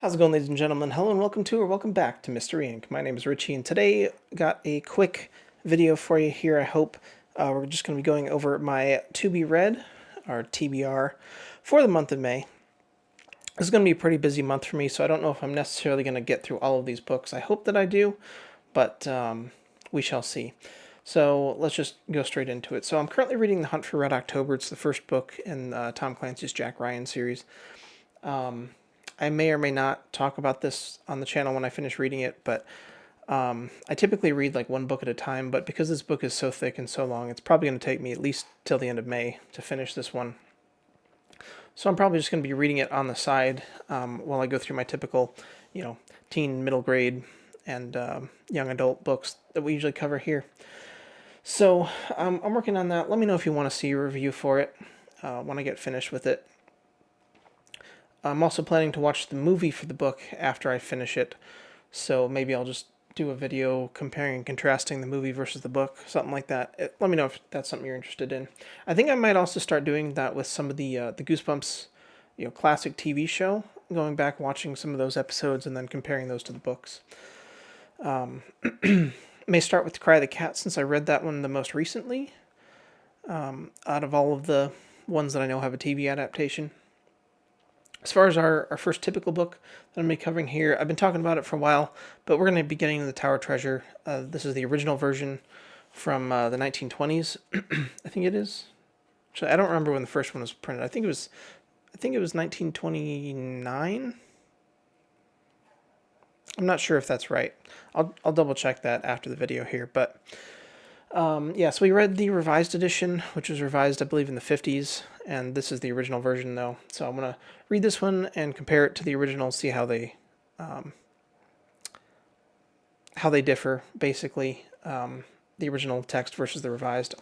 How's it going, ladies and gentlemen? Hello and welcome to or welcome back to Mystery Inc. My name is Richie, and today got a quick video for you here. I hope we're just going to be going over my to be read, or TBR, for the month of May. This is going to be a pretty busy month for me, so I don't know if I'm necessarily going to get through all of these books. I hope that I do, but we shall see. So let's just go straight into it. So I'm currently reading The Hunt for Red October. It's the first book in Tom Clancy's Jack Ryan series. I may or may not talk about this on the channel when I finish reading it, but I typically read like one book at a time, but because this book is so thick and so long, it's probably going to take me at least till the end of May to finish this one. So I'm probably just going to be reading it on the side while I go through my typical, teen, middle grade, and young adult books that we usually cover here. So I'm working on that. Let me know if you want to see a review for it when I get finished with it. I'm also planning to watch the movie for the book after I finish it, so maybe I'll just do a video comparing and contrasting the movie versus the book, something like that. Let me know if that's something you're interested in. I think I might also start doing that with some of the Goosebumps, classic TV show, going back, watching some of those episodes, and then comparing those to the books. May start with Cry of the Cat, since I read that one the most recently, out of all of the ones that I know have a TV adaptation. As far as our first typical book that I'm going to be covering here, I've been talking about it for a while, but we're going to be getting into the Tower Treasure. This is the original version from the 1920s, I think it is. Actually, I don't remember when the first one was printed. I think it was 1929. I'm not sure if that's right. I'll double check that after the video here, but so we read the revised edition, which was revised, I believe, in the 50s, and this is the original version, though. So I'm going to read this one and compare it to the original, see how they differ, basically, the original text versus the revised.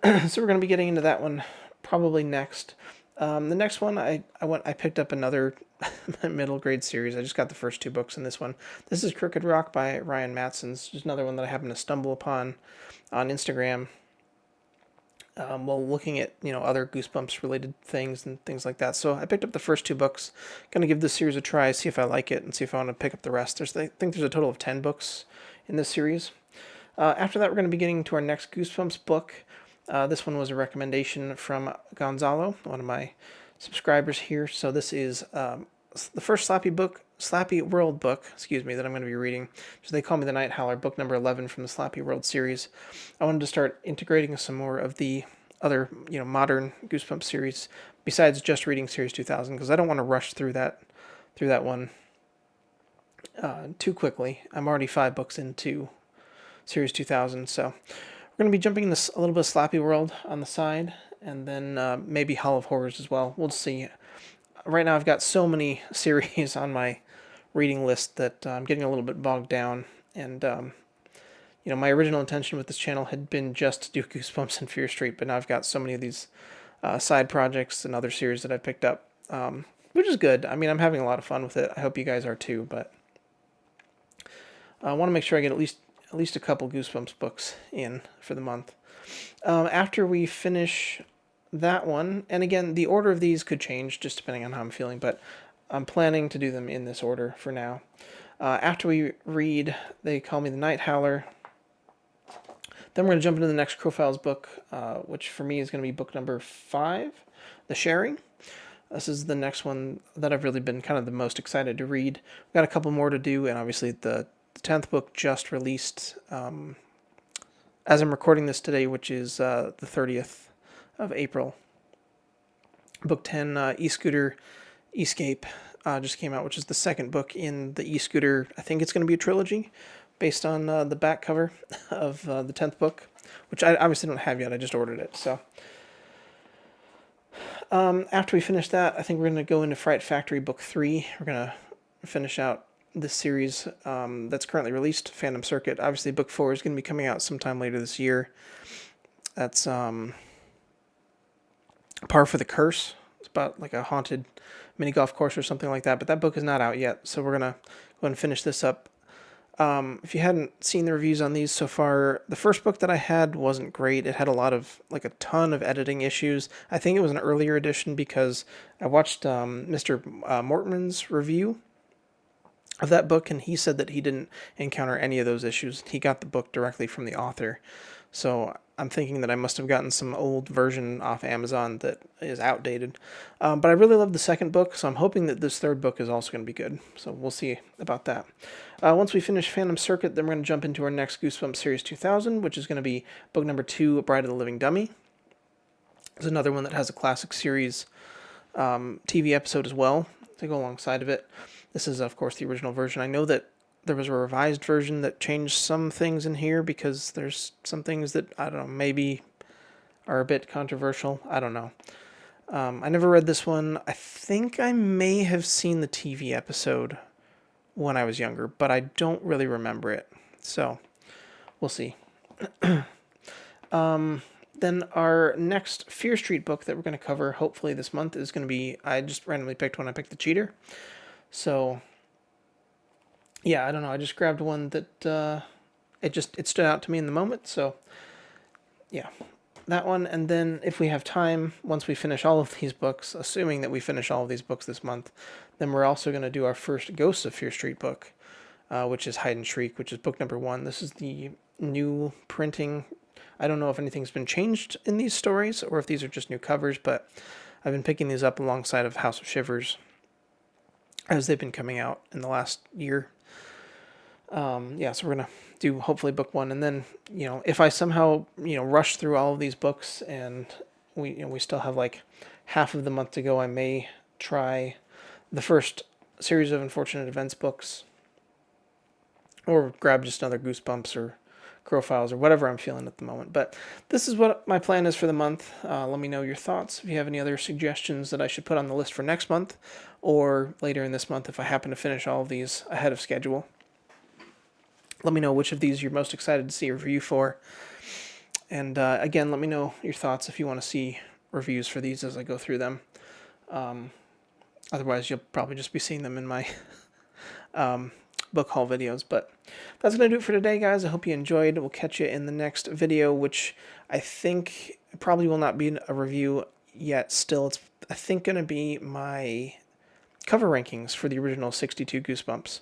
So we're going to be getting into that one probably next. The next one, I picked up another middle grade series. I just got the first two books in this one. This is Crooked Rock by Ryan Matson's. Just another one that I happened to stumble upon on Instagram while looking at other Goosebumps related things and things like that. So I picked up the first two books. Gonna give this series a try, see if I like it, and see if I want to pick up the rest. I think there's a total of 10 books in this series. After that, we're going to be getting to our next Goosebumps book. This one was a recommendation from Gonzalo, one of my subscribers here. So this is the first Slappy World book, that I'm going to be reading. So They Call Me the Night Howler, book number 11 from the Slappy World series. I wanted to start integrating some more of the other, modern Goosebumps series besides just reading Series 2000, because I don't want to rush through that one too quickly. I'm already 5 books into Series 2000, so we're going to be jumping this a little bit of Slappy World on the side, and then maybe Hall of Horrors as well. We'll see. Right now I've got so many series on my reading list that I'm getting a little bit bogged down, and my original intention with this channel had been just to do Goosebumps and Fear Street, but now I've got so many of these side projects and other series that I picked up, which is good. I mean, I'm having a lot of fun with it. I hope you guys are too, but I want to make sure I get at least a couple Goosebumps books in for the month. After we finish that one, and again, the order of these could change just depending on how I'm feeling, but I'm planning to do them in this order for now. After we read They Call Me the Night Howler, then we're going to jump into the next Crow Files book, which for me is going to be book number 5, The Sharing. This is the next one that I've really been kind of the most excited to read. We've got a couple more to do, and obviously the 10th book just released as I'm recording this today, which is the 30th of April. Book 10, E-Scooter Escape, just came out, which is the second book in the E-Scooter. I think it's going to be a trilogy based on the back cover of the 10th book, which I obviously don't have yet. I just ordered it. So after we finish that, I think we're going to go into Fright Factory book 3. We're going to finish out this series that's currently released, Phantom Circuit. Obviously, book 4 is going to be coming out sometime later this year. That's Par for the Curse. It's about like a haunted mini golf course or something like that, but that book is not out yet, so we're going to go ahead and finish this up. If you hadn't seen the reviews on these so far, the first book that I had wasn't great. It had a ton of editing issues. I think it was an earlier edition because I watched Mr. Mortman's review of that book, and he said that he didn't encounter any of those issues. He got the book directly from the author. So I'm thinking that I must have gotten some old version off Amazon that is outdated. But I really love the second book, so I'm hoping that this third book is also going to be good. So we'll see about that. Once we finish Phantom Circuit, then we're going to jump into our next Goosebumps Series 2000, which is going to be book number 2, Bride of the Living Dummy. It's another one that has a classic series TV episode as well to go alongside of it. This is, of course, the original version. I know that there was a revised version that changed some things in here because there's some things that, I don't know, maybe are a bit controversial. I don't know. I never read this one. I think I may have seen the TV episode when I was younger, but I don't really remember it. So, we'll see. Then our next Fear Street book that we're going to cover, hopefully this month, is going to be, I just randomly picked one. I picked The Cheater. So, yeah, I don't know. I just grabbed one that it stood out to me in the moment. So, yeah, that one. And then if we have time, once we finish all of these books, assuming that we finish all of these books this month, then we're also going to do our first Ghosts of Fear Street book, which is Hide and Shriek, which is book number 1. This is the new printing. I don't know if anything's been changed in these stories or if these are just new covers, but I've been picking these up alongside of House of Shivers as they've been coming out in the last year. Yeah, so we're going to do hopefully book 1. And then, if I somehow, rush through all of these books and we still have like half of the month to go, I may try the first series of Unfortunate Events books or grab just another Goosebumps or Crow Files or whatever I'm feeling at the moment. But this is what my plan is for the month. Let me know your thoughts. If you have any other suggestions that I should put on the list for next month or later in this month if I happen to finish all of these ahead of schedule. Let me know which of these you're most excited to see a review for. And again, let me know your thoughts if you want to see reviews for these as I go through them. Otherwise, you'll probably just be seeing them in my book haul videos. But that's going to do it for today, guys. I hope you enjoyed. We'll catch you in the next video, which I think probably will not be a review yet. Still, it's, I think, going to be my cover rankings for the original 62 Goosebumps.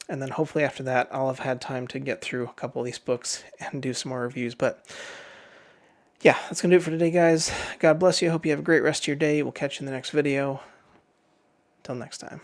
And then hopefully after that, I'll have had time to get through a couple of these books and do some more reviews. But yeah, that's going to do it for today, guys. God bless you. I hope you have a great rest of your day. We'll catch you in the next video. Till next time.